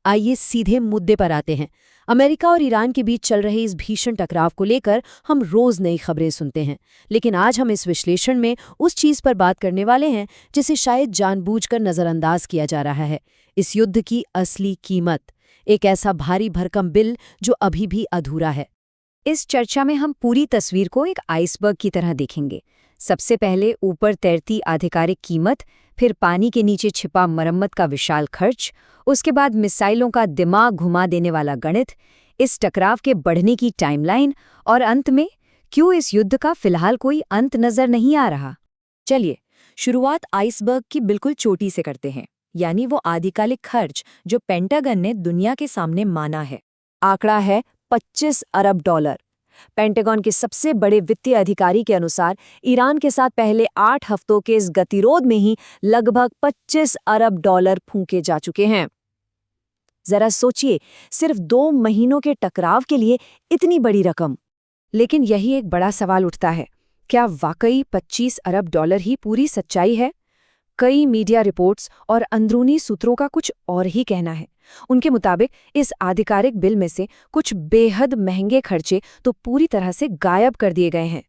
आइए सीधे मुद्दे पर आते हैं। अमेरिका और ईरान के बीच चल रहे इस भीषण टकराव को लेकर हम रोज नई खबरें सुनते हैं, लेकिन आज हम इस विश्लेषण में उस चीज पर बात करने वाले हैं जिसे शायद जानबूझकर नजरअंदाज किया जा रहा है, इस युद्ध की असली कीमत, एक ऐसा भारी भरकम बिल जो अभी भी अधूरा है। इस चर्चा में हम पूरी तस्वीर को एक आइसबर्ग की तरह देखेंगे। सबसे पहले ऊपर तैरती आधिकारिक कीमत, फिर पानी के नीचे छिपा मरम्मत का विशाल खर्च, उसके बाद मिसाइलों का दिमाग घुमा देने वाला गणित, इस टकराव के बढ़ने की टाइमलाइन और अंत में क्यों इस युद्ध का फिलहाल कोई अंत नजर नहीं आ रहा। चलिए शुरुआत आइसबर्ग की बिल्कुल चोटी से करते हैं, यानी वो आधिकारिक खर्च जो पेंटागन ने दुनिया के सामने माना है। आंकड़ा है 25 अरब डॉलर। पेंटागन के सबसे बड़े वित्तीय अधिकारी के अनुसार ईरान के साथ पहले 8 हफ्तों के इस गतिरोध में ही लगभग 25 अरब डॉलर फूंके जा चुके हैं। जरा सोचिए, सिर्फ 2 महीनों के टकराव के लिए इतनी बड़ी रकम। लेकिन यही एक बड़ा सवाल उठता है, क्या वाकई 25 अरब डॉलर ही पूरी सच्चाई है? कई मीडिया रिपोर्ट्स और अंदरूनी सूत्रों का कुछ और ही कहना है। उनके मुताबिक इस आधिकारिक बिल में से कुछ बेहद महंगे खर्चे तो पूरी तरह से गायब कर दिए गए हैं।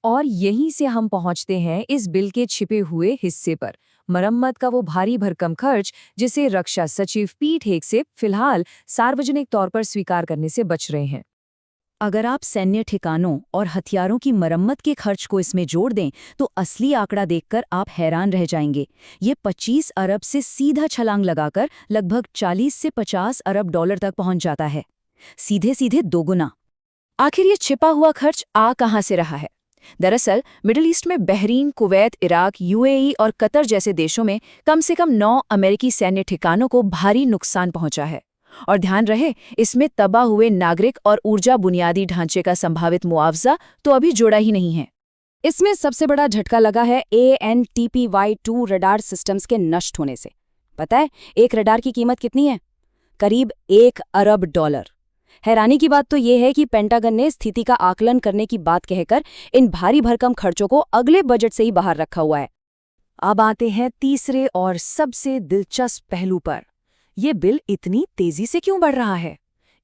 और यहीं से हम पहुंचते हैं इस बिल के छिपे हुए हिस्से पर, मरम्मत का वो भारी भरकम खर्च जिसे रक्षा सचिव पीट हेगसेप फिलहाल सार्वजनिक तौर पर स्वीकार करने से बच रहे हैं। अगर आप सैन्य ठिकानों और हथियारों की मरम्मत के खर्च को इसमें जोड़ दें तो असली आंकड़ा देखकर आप हैरान रह जाएंगे। ये 25 अरब से सीधा छलांग लगाकर लगभग 40 से 50 अरब डॉलर तक पहुंच जाता है, सीधे सीधे दोगुना। आखिर ये छिपा हुआ खर्च आ कहां से रहा है? दरअसल मिडिल ईस्ट में बहरीन, कुवैत, इराक, यूएई और कतर जैसे देशों में कम से कम 9 अमेरिकी सैन्य ठिकानों को भारी नुकसान पहुंचा है। और ध्यान रहे, इसमें तबाह हुए नागरिक और ऊर्जा बुनियादी ढांचे का संभावित मुआवजा तो अभी जोड़ा ही नहीं है। इसमें सबसे बड़ा झटका लगा है ANTPY-2 रडार सिस्टम्स के नष्ट होने से। पता है एक रडार की कीमत कितनी है? करीब 1 अरब डॉलर। हैरानी की बात तो यह है कि पेंटागन ने स्थिति का आकलन करने की बात कहकर इन भारी भरकम खर्चों को अगले बजट से ही बाहर रखा हुआ है। अब आते हैं तीसरे और सबसे दिलचस्प पहलू पर। ये बिल इतनी तेजी से क्यों बढ़ रहा है?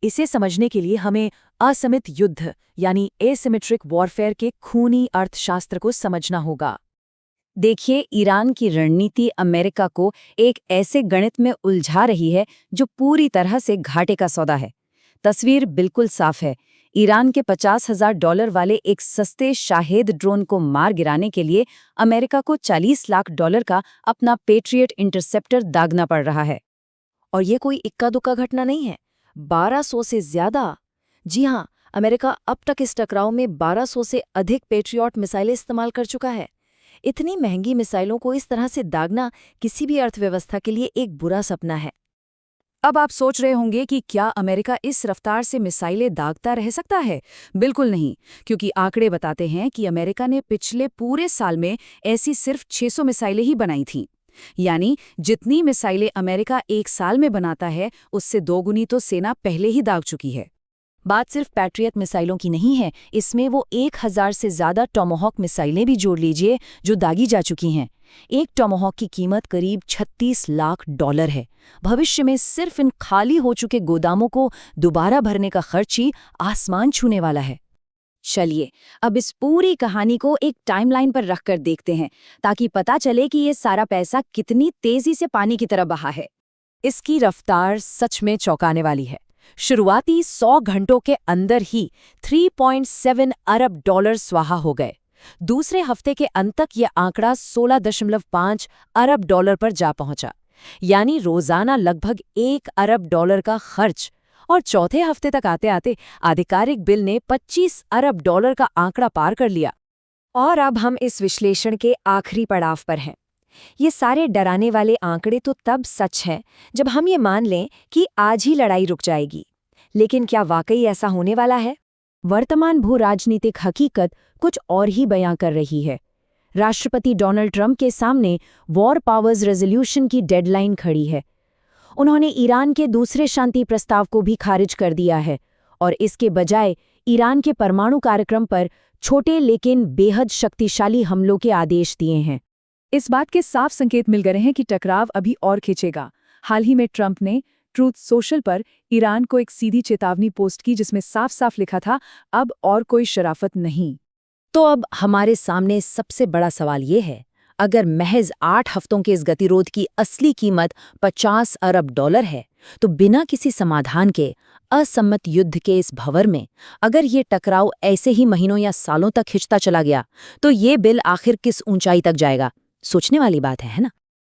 इसे समझने के लिए हमें असमित युद्ध यानी एसिमेट्रिक वॉरफेयर के खूनी अर्थशास्त्र को समझना होगा। देखिए, ईरान की रणनीति अमेरिका को एक ऐसे गणित में उलझा रही है जो पूरी तरह से घाटे का सौदा है। तस्वीर बिल्कुल साफ है। ईरान के 50,000 डॉलर वाले एक सस्ते शाहेद ड्रोन को मार गिराने के लिए अमेरिका को 40 लाख डॉलर का अपना पेट्रियट इंटरसेप्टर दागना पड़ रहा है। और ये कोई इक्का दुक्का घटना नहीं है, 1200 से ज्यादा। जी हाँ, अमेरिका अब तक इस टकराव में 1200 से अधिक पेट्रियट मिसाइलें इस्तेमाल कर चुका है। इतनी महंगी मिसाइलों को इस तरह से दागना किसी भी अर्थव्यवस्था के लिए एक बुरा सपना है। अब आप सोच रहे होंगे कि क्या अमेरिका इस रफ्तार से मिसाइलें दागता रह सकता है? बिल्कुल नहीं, क्योंकि आंकड़े बताते हैं कि अमेरिका ने पिछले पूरे साल में ऐसी सिर्फ 600 मिसाइलें ही बनाई थीं। यानी जितनी मिसाइलें अमेरिका एक साल में बनाता है उससे दोगुनी तो सेना पहले ही दाग चुकी है। बात सिर्फ पैट्रियट मिसाइलों की नहीं है, इसमें वो 1000 से ज्यादा टॉमोहॉक मिसाइलें भी जोड़ लीजिए जो दागी जा चुकी हैं। एक टॉमोहॉक की कीमत करीब 36 लाख डॉलर है। भविष्य में सिर्फ इन खाली हो चुके गोदामों को दोबारा भरने का खर्च ही आसमान छूने वाला है। चलिए अब इस पूरी कहानी को एक टाइमलाइन पर रखकर देखते हैं ताकि पता चले कि ये सारा पैसा कितनी तेजी से पानी की तरह बहा है। इसकी रफ्तार सच में चौंकाने वाली है। शुरुआती 100 घंटों के अंदर ही 3.7 अरब डॉलर स्वाहा हो गए। दूसरे हफ्ते के अंत तक यह आंकड़ा 16.5 अरब डॉलर पर जा पहुंचा, यानी रोजाना लगभग 1 अरब डॉलर का खर्च। और चौथे हफ्ते तक आते आते आधिकारिक बिल ने 25 अरब डॉलर का आंकड़ा पार कर लिया। और अब हम इस विश्लेषण के आखिरी पड़ाव पर हैं। ये सारे डराने वाले आंकड़े तो तब सच हैं जब हम ये मान लें कि आज ही लड़ाई रुक जाएगी। लेकिन क्या वाकई ऐसा होने वाला है? वर्तमान भू राजनीतिक हकीकत कुछ और ही बयां कर रही है। राष्ट्रपति डोनाल्ड ट्रंप के सामने वॉर पावर्स रेजोल्यूशन की डेडलाइन खड़ी है। उन्होंने ईरान के दूसरे शांति प्रस्ताव को भी खारिज कर दिया है और इसके बजाय ईरान के परमाणु कार्यक्रम पर छोटे लेकिन बेहद शक्तिशाली हमलों के आदेश दिए हैं। इस बात के साफ संकेत मिल गए हैं कि टकराव अभी और खिंचेगा। हाल ही में ट्रंप ने ट्रूथ सोशल पर ईरान को एक सीधी चेतावनी पोस्ट की जिसमें साफ साफ लिखा था, अब और कोई शराफत नहीं। तो अब हमारे सामने सबसे बड़ा सवाल ये है, अगर महज 8 हफ्तों के इस गतिरोध की असली कीमत 50 अरब डॉलर है, तो बिना किसी समाधान के असम्मत युद्ध के इस भंवर में अगर ये टकराव ऐसे ही महीनों या सालों तक खिंचता चला गया, तो ये बिल आखिर किस ऊंचाई तक जाएगा? सोचने वाली बात है ना?